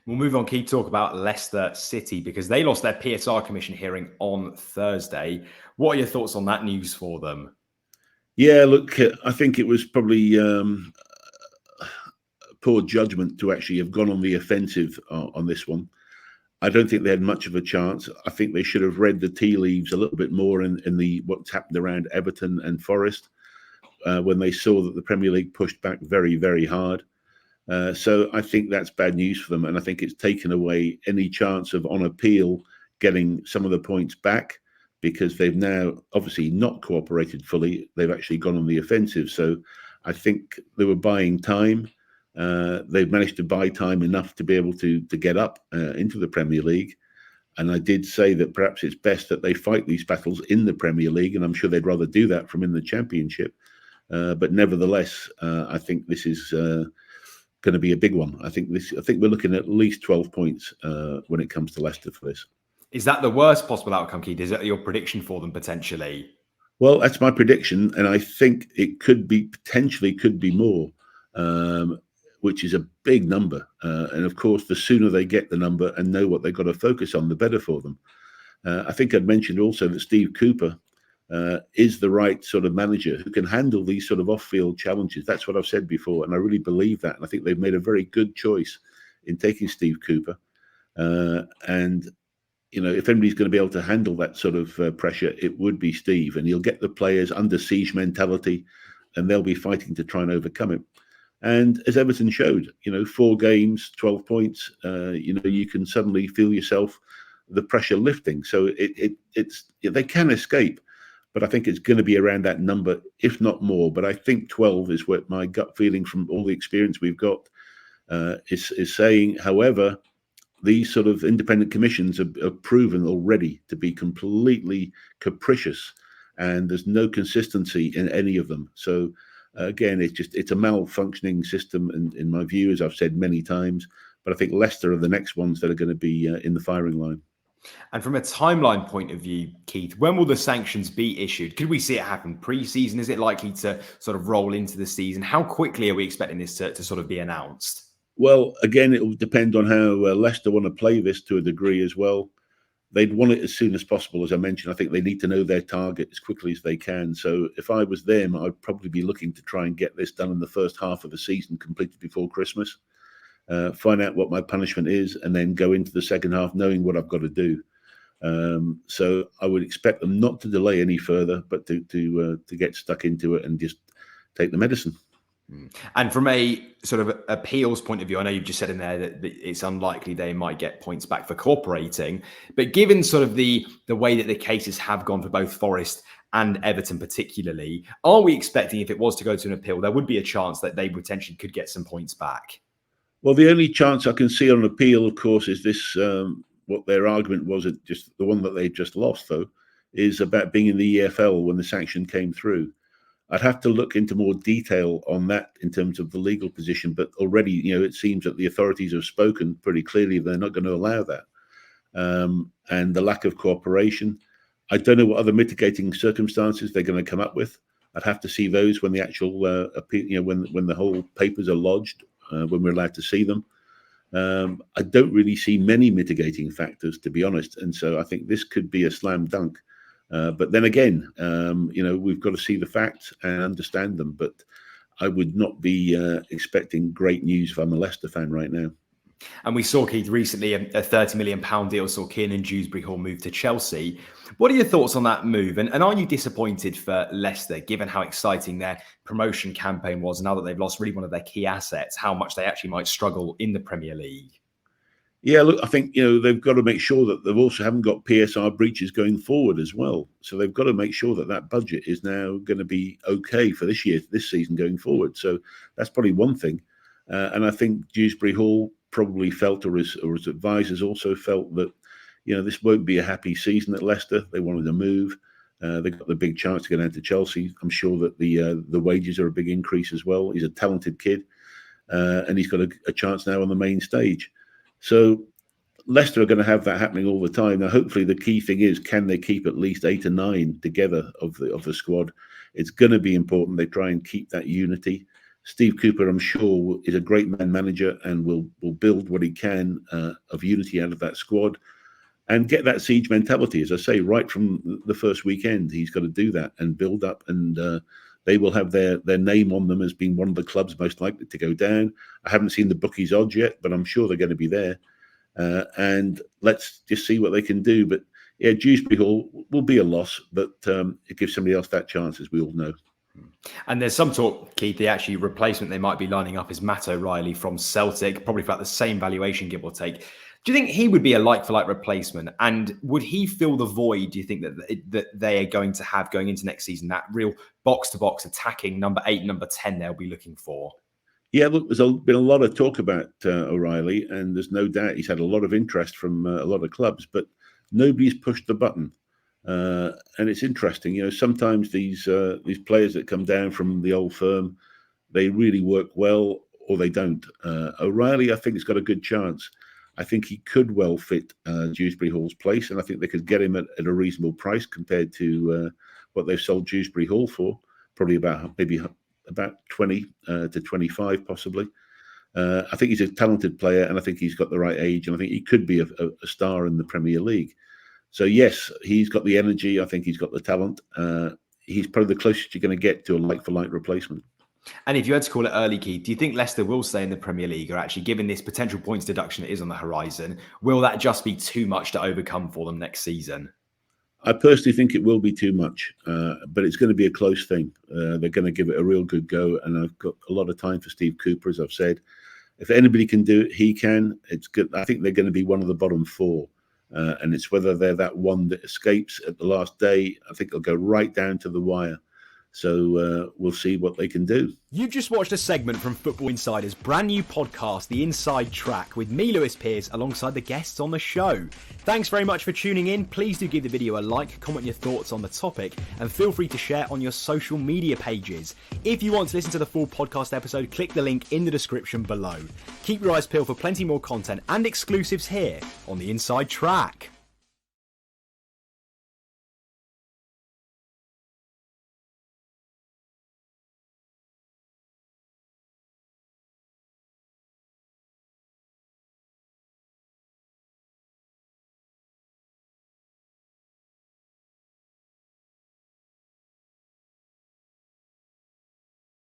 We'll move on, Keith, talk about Leicester City because they lost their PSR commission hearing on Thursday. What are your thoughts on that news for them? Yeah, look, I think it was probably poor judgment to actually have gone on the offensive on this one. I don't think they had much of a chance. I think they should have read the tea leaves a little bit more in the what's happened around Everton and Forest when they saw that the Premier League pushed back very, very hard. So I think that's bad news for them. And I think it's taken away any chance of, on appeal, getting some of the points back because they've now obviously not cooperated fully. They've actually gone on the offensive. So I think they were buying time. They've managed to buy time enough to be able to get up into the Premier League. And I did say that perhaps it's best that they fight these battles in the Premier League. And I'm sure they'd rather do that from in the Championship. But nevertheless, I think this is going to be a big one. I think we're looking at least 12 points when it comes to Leicester for this. Is that the worst possible outcome, Keith? Is that your prediction for them potentially? Well, that's my prediction, and I think it could be more, which is a big number. And of course, the sooner they get the number and know what they've got to focus on, the better for them. I think I'd mentioned also that Steve Cooper is the right sort of manager who can handle these sort of off-field challenges. That's what I've said before, and I really believe that. And I think they've made a very good choice in taking Steve Cooper. And you know, if anybody's going to be able to handle that sort of pressure, it would be Steve. And he'll get the players under siege mentality, and they'll be fighting to try and overcome it. And as Everton showed, 4 games, 12 points, you can suddenly feel yourself the pressure lifting. So they can escape. But I think it's going to be around that number, if not more. But I think 12 is what my gut feeling from all the experience we've got is saying. However, these sort of independent commissions have proven already to be completely capricious, and there's no consistency in any of them. So again, it's a malfunctioning system, in my view, as I've said many times. But I think Leicester are the next ones that are going to be in the firing line. And from a timeline point of view, Keith, when will the sanctions be issued? Could we see it happen pre-season? Is it likely to sort of roll into the season? How quickly are we expecting this to sort of be announced? Well, again, it will depend on how Leicester want to play this to a degree as well. They'd want it as soon as possible, as I mentioned. I think they need to know their target as quickly as they can. So if I was them, I'd probably be looking to try and get this done in the first half of the season, completed before Christmas. Find out what my punishment is, and then go into the second half knowing what I've got to do. So I would expect them not to delay any further, but to get stuck into it and just take the medicine. And from a sort of appeals point of view, I know you've just said in there that it's unlikely they might get points back for cooperating, but given sort of the way that the cases have gone for both Forest and Everton particularly, are we expecting, if it was to go to an appeal, there would be a chance that they potentially could get some points back? Well, the only chance I can see on an appeal, of course, is this, what their argument was, just the one that they just lost, though, is about being in the EFL when the sanction came through. I'd have to look into more detail on that in terms of the legal position, but already, it seems that the authorities have spoken pretty clearly they're not going to allow that. And the lack of cooperation, I don't know what other mitigating circumstances they're going to come up with. I'd have to see those when the actual appeal, when the whole papers are lodged, when we're allowed to see them. I don't really see many mitigating factors, to be honest, and so I think this could be a slam dunk. But then again, we've got to see the facts and understand them. But I would not be expecting great news if I'm a Leicester fan right now. And we saw, Keith, recently a £30 million deal saw Kiernan Dewsbury-Hall move to Chelsea. What are your thoughts on that move? And are you disappointed for Leicester, given how exciting their promotion campaign was, now that they've lost really one of their key assets, how much they actually might struggle in the Premier League? Yeah, look, I think, they've got to make sure that they also haven't got PSR breaches going forward as well. So they've got to make sure that budget is now going to be okay for this season going forward. So that's probably one thing. And I think Dewsbury-Hall probably felt, or his advisors also felt, that, this won't be a happy season at Leicester. They wanted to move. They got the big chance to go down to Chelsea. I'm sure that the wages are a big increase as well. He's a talented kid, and he's got a chance now on the main stage. So Leicester are going to have that happening all the time. Now, hopefully, the key thing is, can they keep at least 8 or 9 together of the squad? It's going to be important they try and keep that unity. Steve Cooper, I'm sure, is a great man manager and will build what he can of unity out of that squad and get that siege mentality. As I say, right from the first weekend, he's got to do that and build up, and they will have their name on them as being one of the clubs most likely to go down. I haven't seen the bookies' odds yet, but I'm sure they're going to be there. And let's just see what they can do. But yeah, Dewsbury Hall will be a loss, but it gives somebody else that chance, as we all know. And there's some talk, Keith, the actually replacement they might be lining up is Matt O'Reilly from Celtic, probably for about the same valuation, give or take. Do you think he would be a like-for-like replacement? And would he fill the void, do you think, that they are going to have going into next season, that real box-to-box attacking number 8, number 10 they'll be looking for? Yeah, look, there's been a lot of talk about O'Reilly, and there's no doubt he's had a lot of interest from a lot of clubs, but nobody's pushed the button. And it's interesting, you know, sometimes these players that come down from the old firm, they really work well or they don't. O'Reilly, I think, has got a good chance. I think he could well fit Dewsbury Hall's place, and I think they could get him at a reasonable price compared to what they've sold Dewsbury Hall for, probably about 20 to 25 possibly. I think he's a talented player, and I think he's got the right age, and I think he could be a star in the Premier League. So yes, he's got the energy. I think he's got the talent. He's probably the closest you're going to get to a like-for-like replacement. And if you had to call it early, Keith, do you think Leicester will stay in the Premier League, or actually, given this potential points deduction that is on the horizon, will that just be too much to overcome for them next season? I personally think it will be too much, but it's going to be a close thing. They're going to give it a real good go, and I've got a lot of time for Steve Cooper, as I've said. If anybody can do it, he can. It's good. I think they're going to be one of the bottom 4. And it's whether they're that one that escapes at the last day. I think they'll go right down to the wire. So we'll see what they can do. You've just watched a segment from Football Insider's brand new podcast, The Inside Track, with me, Lewis Pearce, alongside the guests on the show. Thanks very much for tuning in. Please do give the video a like, comment your thoughts on the topic, and feel free to share on your social media pages. If you want to listen to the full podcast episode, click the link in the description below. Keep your eyes peeled for plenty more content and exclusives here on The Inside Track.